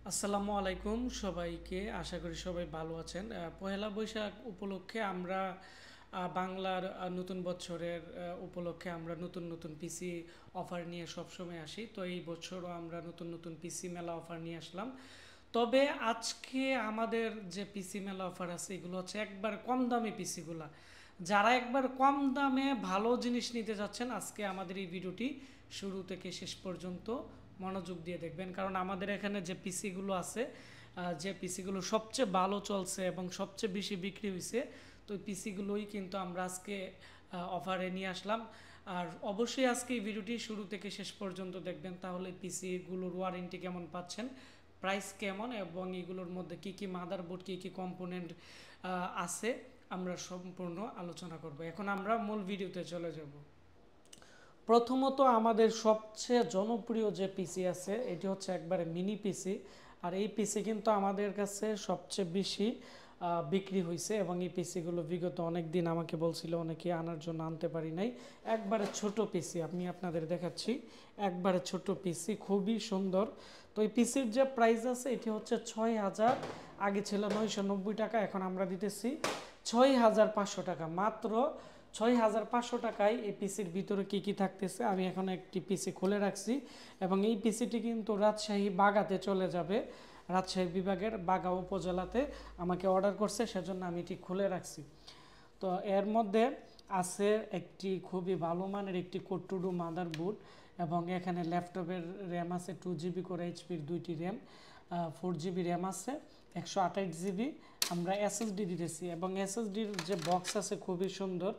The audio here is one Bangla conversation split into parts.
আসসালামু আলাইকুম সবাইকে। আশা করি সবাই ভালো আছেন। পহেলা বৈশাখ উপলক্ষে আমরা বাংলার নতুন বছরের উপলক্ষে আমরা নতুন নতুন পিসি অফার নিয়ে সবসময় আসি। তো এই বছরও আমরা নতুন নতুন পিসি মেলা অফার নিয়ে আসলাম। তবে আজকে আমাদের যে পিসি মেলা অফার আছে এগুলো হচ্ছে একবার কম দামি পিসিগুলা। যারা একবার কম দামে ভালো জিনিস নিতে যাচ্ছেন আজকে আমাদের এই ভিডিওটি শুরু থেকে শেষ পর্যন্ত মনোযোগ দিয়ে দেখবেন, কারণ আমাদের এখানে যে পিসিগুলো আছে, যে পিসিগুলো সবচেয়ে ভালো চলছে এবং সবচেয়ে বেশি বিক্রি হয়েছে, তো ওই পিসিগুলোই কিন্তু আমরা আজকে অফারে নিয়ে আসলাম। আর অবশ্যই আজকে এই ভিডিওটি শুরু থেকে শেষ পর্যন্ত দেখবেন, তাহলে পিসিগুলোর ওয়ারেন্টি কেমন পাচ্ছেন, প্রাইস কেমন এবং এগুলোর মধ্যে কি কি মাদারবোর্ড কি কি কম্পোনেন্ট আছে আমরা সম্পূর্ণ আলোচনা করব। এখন আমরা মূল ভিডিওতে চলে যাব। প্রথমত আমাদের সবচেয়ে জনপ্রিয় যে পিসি আছে এটি হচ্ছে একবারে মিনি পিসি। আর এই পিসি কিন্তু আমাদের কাছে সবচেয়ে বেশি বিক্রি হয়েছে এবং এই পিসিগুলো বিগত অনেক দিন আমাকে বলছিল অনেকে আনার জন্য, আনতে পারি নাই। একবারে ছোট পিসি আমি আপনাদের দেখাচ্ছি, একবারে ছোট পিসি খুবই সুন্দর। তো এই পিসির যে প্রাইস আছে এটি হচ্ছে ৬,০০০, আগে ছিল ৯৯০ টাকা, এখন আমরা দিতেছি ৬,৫০০ টাকা, মাত্র ৬,৫০০ টাকায়। এই পিসির ভিতরে কি কি থাকতেছে আমি এখন একটি পিসি খুলে রাখছি এবং এই পিসিটি কিন্তু রাজশাহী বাগাতে চলে যাবে। রাজশাহী বিভাগের বাগা উপজেলাতে আমাকে অর্ডার করছে, সেজন্য আমি এটি খুলে রাখছি। তো এর মধ্যে আছে একটি খুবই ভালো মানের একটি কোট্টুডু মাদারবোর্ড এবং এখানে ল্যাপটপের র্যাম আছে 2 GB করে, এইচপির 2টি র্যাম, 4 GB র্যাম আছে, 128 GB আমরা এসএসডি দিতেছি এবং এসএসডির যে বক্স আছে খুবই সুন্দর,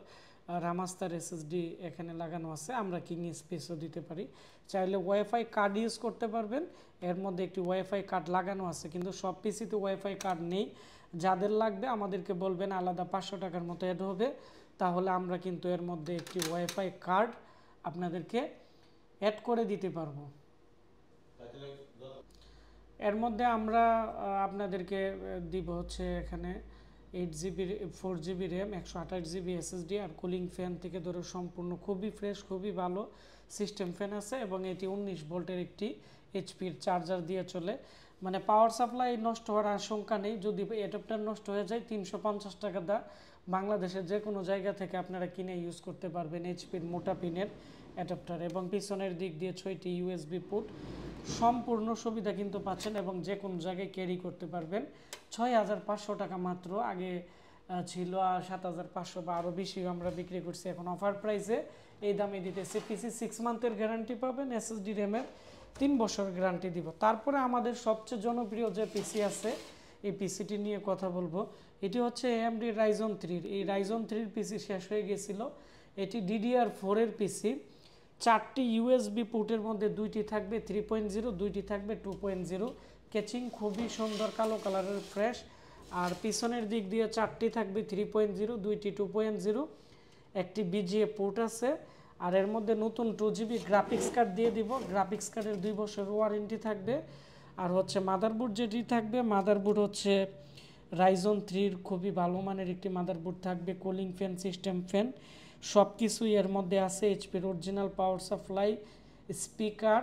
রামাস্তার এসএসডি এখানে লাগানো আছে। আমরা কিং স্পেসও দিতে পারি, চাইলে ওয়াইফাই কার্ড ইউজ করতে পারবেন। এর মধ্যে একটি ওয়াইফাই কার্ড লাগানো আছে, কিন্তু সব পিসিতে ওয়াইফাই কার্ড নেই। যাদের লাগবে আমাদেরকে বলবেন, আলাদা 500 টাকার মতো অ্যাড হবে, তাহলে আমরা কিন্তু এর মধ্যে একটি ওয়াইফাই কার্ড আপনাদেরকে অ্যাড করে দিতে পারবো। এর মধ্যে আমরা আপনাদেরকে দিব হচ্ছে এখানে 8 GB 4 GB RAM, 128 GB SSD আর কুলিং ফ্যান থেকে ধরে সম্পূর্ণ খুবই ফ্রেশ, খুবই ভালো সিস্টেম ফ্যান আছে এবং এটি 19 ভোল্টের একটি এইচপির চার্জার দিয়ে চলে। মানে পাওয়ার সাপ্লাই নষ্ট হওয়ার আশঙ্কা নেই। যদি অ্যাডাপ্টার নষ্ট হয়ে যায় 350 টাকা দা বাংলাদেশের যে কোনো জায়গা থেকে আপনারা কিনে ইউজ করতে পারবেন এইচপির মোটা পিনের অ্যাডাপ্টার। এবং পিছনের দিক দিয়ে 6টি ইউএসবি পোর্ট, সম্পূর্ণ সুবিধা কিন্তু পাচ্ছেন এবং যে কোনো জায়গায় ক্যারি করতে পারবেন। ৬,৫০০ টাকা মাত্র, আগে ছিল ৭,৫০০ বা আরও বেশি আমরা বিক্রি করছি। এখন অফার প্রাইসে এই দামে দিতেছি। পিসি 6 মান্থের গ্যারান্টি পাবেন, এসএসডি র্যামের 3 বছর গ্যারান্টি দিব। তারপরে আমাদের সবচেয়ে জনপ্রিয় যে পিসি আছে এই পিসিটি নিয়ে কথা বলবো। এটি হচ্ছে AMD Ryzen 3। এই Ryzen 3 পিসি শেষ হয়ে গেছিলো। এটি DDR4 এর পিসি, 4টি ইউএসবি পোর্টের মধ্যে 2টি থাকবে 3.0, 2টি থাকবে 2.0। কেচিং খুবই সুন্দর, কালো কালারের ফ্রেশ। আর পিছনের দিক দিয়ে 4টি থাকবে 3.0, 2টি 2.0, একটি বিজিএ পোর্ট আছে। আর এর মধ্যে নতুন 2 GB গ্রাফিক্স কার্ড দিয়ে দিব। গ্রাফিক্স কার্ডের 2 বছর ওয়ারেন্টি থাকবে। আর হচ্ছে মাদারবোর্ড যেটি থাকবে, মাদারবোর্ড হচ্ছে Ryzen 3 খুবই ভালো মানের একটি মাদারবোর্ড থাকবে, কুলিং ফ্যান, সিস্টেম ফ্যান সব কিছুই এর মধ্যে আছে। এইচপির অরিজিনাল পাওয়ার সাপ্লাই, স্পিকার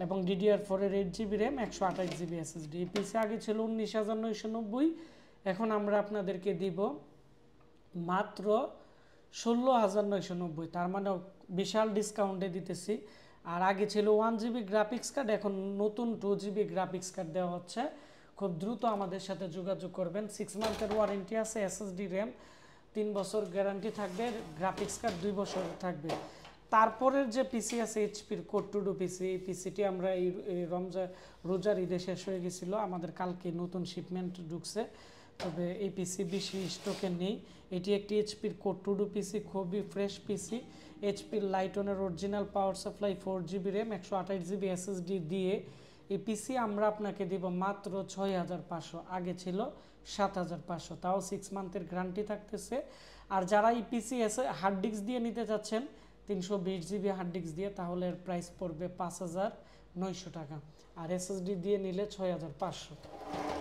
এবং DDR4 এর 8 GB র্যাম, 128 GB এসএসডি। এই পিসি আগে ছিল 19,990, এখন আমরা আপনাদেরকে দিব মাত্র 16,990, তার মানে বিশাল ডিসকাউন্টে দিতেছি। আর আগে ছিল 1 GB গ্রাফিক্স কার্ড, এখন নতুন 2 GB গ্রাফিক্স কার্ড দেওয়া হচ্ছে। খুব দ্রুত আমাদের সাথে যোগাযোগ করবেন। 6 মান্থের ওয়ারেন্টি আছে, এসএসডি র্যাম 3 বছর গ্যারান্টি থাকবে, গ্রাফিক্স কার্ড 2 বছর থাকবে। তারপরের যে পিসি আছে এইচপির কোট্টুডু পিসি, এই পিসিটি আমরা এই রোজার ঈদে শেষ হয়ে গেছিলো, আমাদের কালকে নতুন শিপমেন্ট ঢুকছে, তবে এই পিসি বেশি স্টকে নেই। এটি একটি এইচপির কোট্টুডু পিসি, খুবই ফ্রেশ পিসি। এইচপির লাইটনের original power supply, 4 GB RAM, 128 GB SSD দিয়ে এই পিসি আমরা আপনাকে দিব মাত্র ৬,৫০০, আগে ছিল ৭,৫০০, তাও 6 মান্থের গ্যারান্টি থাকতেছে। আর যারা এই পিসি এসে হার্ড ডিস্ক দিয়ে নিতে চাচ্ছেন 320 GB হার্ড ডিস্ক দিয়ে, তাহলে এর প্রাইস পড়বে ৫,৯০০ টাকা, আর এসএসডি দিয়ে নিলে ৬,৫০০।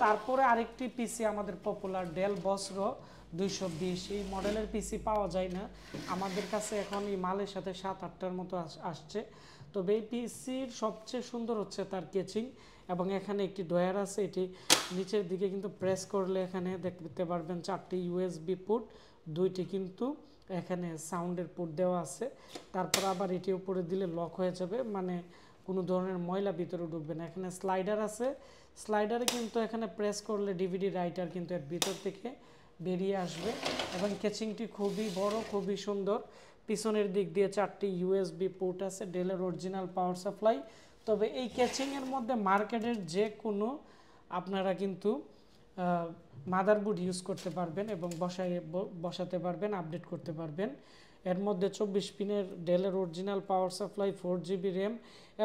তারপরে আরেকটি পিসি আমাদের পপুলার ডেল বসরো 220, এই মডেলের পিসি পাওয়া যায় না আমাদের কাছে, এখন এই মালের সাথে 7-8টার মতো আসছে। তবে এই পিসির সবচেয়ে সুন্দর হচ্ছে তার কেচিং। এবং এখানে একটি ড্রয়ার আছে, এটি নিচের দিকে কিন্তু প্রেস করলে এখানে দেখতে পারবেন 4টি ইউএসবি পোর্ট, 2টি কিন্তু এখানে সাউন্ডের পোর্ট দেওয়া আছে। তারপর আবার এটি উপরে দিলে লক হয়ে যাবে, মানে কোনো ধরনের ময়লা ভিতরে ঢুকবে না। এখানে স্লাইডার আছে, স্লাইডারে কিন্তু এখানে প্রেস করলে ডিভিডি রাইটার কিন্তু এর ভিতর থেকে বেরিয়ে আসবে। এবং ক্যাচিংটি খুবই বড়, খুবই সুন্দর। পিছনের দিক দিয়ে 4টি ইউএসবি পোর্ট আছে, ডেলের অরিজিনাল পাওয়ার সাপ্লাই। তবে এই ক্যাচিংয়ের মধ্যে মার্কেটের যে কোনো আপনারা কিন্তু মাদারবোর্ড ইউজ করতে পারবেন এবং বসাতে পারবেন, আপডেট করতে পারবেন। এর মধ্যে 24 পিনের ডেলের original power supply, 4GB RAM,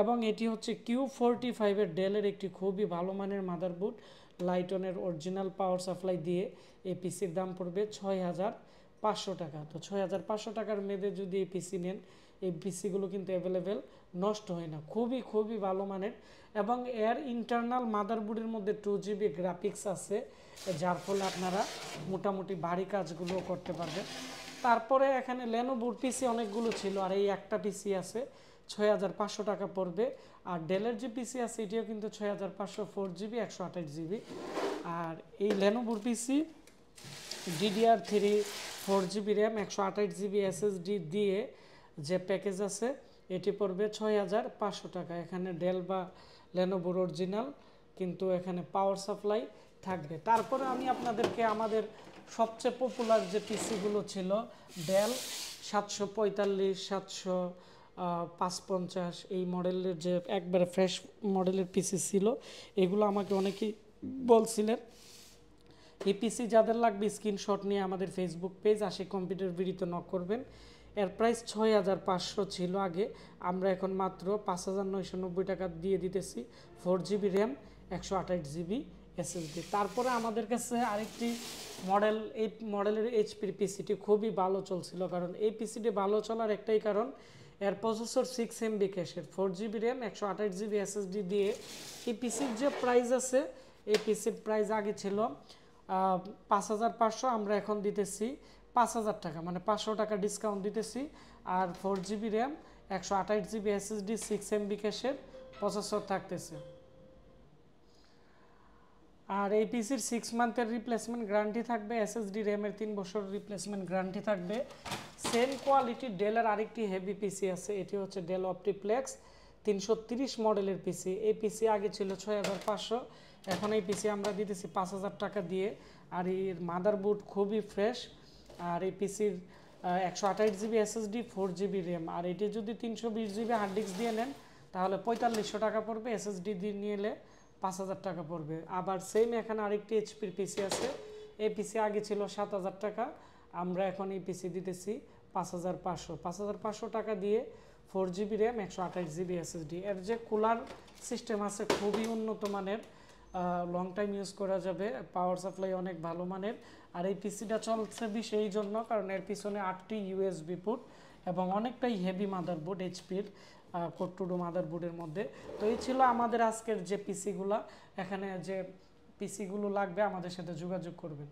এবং এটি হচ্ছে Q45 ডেলের একটি খুবই ভালো মানের মাদারবোর্ড। লাইটনের অরিজিনাল পাওয়ার সাপ্লাই দিয়ে এই পিসির দাম পড়বে 6500 টাকা। তো 6500 টাকার মেয়েদের যদি এই পিসি নেন, এই পিসিগুলো কিন্তু অ্যাভেলেবেল, নষ্ট হয় না, খুবই খুবই ভালো মানের। এবং এর ইন্টারনাল মাদারবোর্ডের মধ্যে 2GB গ্রাফিক্স আছে, যার ফলে আপনারা মোটামুটি ভারী কাজগুলো করতে পারবেন। তারপরে এখানে লেনোভোর পিসি অনেকগুলো ছিল, আর এই একটা পিসি আছে 6500 টাকা পড়বে। আর ডেলের যে পিসি আছে এটিও কিন্তু 6500, 4GB 128GB। আর এই লেনোভোর পিসি DDR3 4GB RAM 128GB SSD দিয়ে যে প্যাকেজ আছে এটি পড়বে 6500 টাকা। এখানে ডেল বা লেনোভোর অরিজিনাল কিন্তু এখানে পাওয়ার সাপ্লাই থাকবে। তারপরে আমি আপনাদেরকে আমাদের সবচেয়ে পপুলার যে পিসিগুলো ছিল, ডেল 745, 755 এই মডেলের যে একবারে ফ্রেশ মডেলের পিসি ছিল, এগুলো আমাকে অনেকেই বলছিলেন। এই পিসি যাদের লাগবে স্ক্রিনশট নিয়ে আমাদের ফেসবুক পেজ আশিক কম্পিউটার ভিডিওতে নক করবেন। এর প্রাইস 6500 ছিল আগে, আমরা এখন মাত্র 5990 টাকা দিয়ে দিতেছি। 4GB RAM 128GB SSD। তারপরে আমাদের কাছে আরেকটি মডেল, এই মডেলের এইচপির পিসিটি খুবই ভালো চলছিল, কারণ এই পিসিটি ভালো চলার একটাই কারণ এর প্রসেসর 6MB ক্যাশের, 4GB র্যাম 128GB SSD দিয়ে। এই পিসির যে প্রাইস আছে, এই পিসির প্রাইস আগে ছিল 5500, আমরা এখন দিতেছি 5000 টাকা, মানে 500 টাকা ডিসকাউন্ট দিতেছি। আর 4GB RAM 128GB SSD 6MB ক্যাশের প্রসেসর থাকতেছে। আর এই পিসির 6 মান্থের রিপ্লেসমেন্ট গ্যারান্টি থাকবে, এসএসডি র্যামের 3 বছর রিপ্লেসমেন্ট গ্যারান্টি থাকবে। সেম কোয়ালিটি ডেলের আরেকটি হেভি পিসি আছে, এটি হচ্ছে ডেল অপটিপ্লেক্স 330 মডেলের পিসি। এই পিসি আগে ছিল 6500, এখন এই পিসি আমরা দিতেছি 5000 টাকা দিয়ে। আর এর মাদারবোর্ড খুবই ফ্রেশ। আর এই পিসির 128GB SSD, 4GB র্যাম। আর এটি যদি 320GB হার্ড ডিস্ক দিয়ে নেন তাহলে 4500 টাকা পড়বে, এসএসডি দিয়ে নিলে 5000 টাকা পড়বে। আবার সেম এখানে আরেকটি এইচপির পিসি আছে, এই পিসি আগে ছিল 7000 টাকা, আমরা এখন এই পিসি দিতেছি 5500। 5500 টাকা দিয়ে 4GB র্যাম 128GB SSD। এর যে কুলার সিস্টেম আছে খুবই উন্নত মানের, লং টাইম ইউজ করা যাবে, পাওয়ার সাপ্লাই অনেক ভালো মানের। আর এই পিসিটা চলছে এই জন্য কারণ এর পিছনে 8টি ইউএসবি পোর্ট এবং অনেকটাই হেভি মাদারবোর্ড, এইচপির কোর2ডু মাদারবোর্ডের মধ্যে। তো এই ছিল আমাদের আজকের যে পিসিগুলা। এখানে যে পিসিগুলো লাগবে আমাদের সাথে যোগাযোগ করবেন।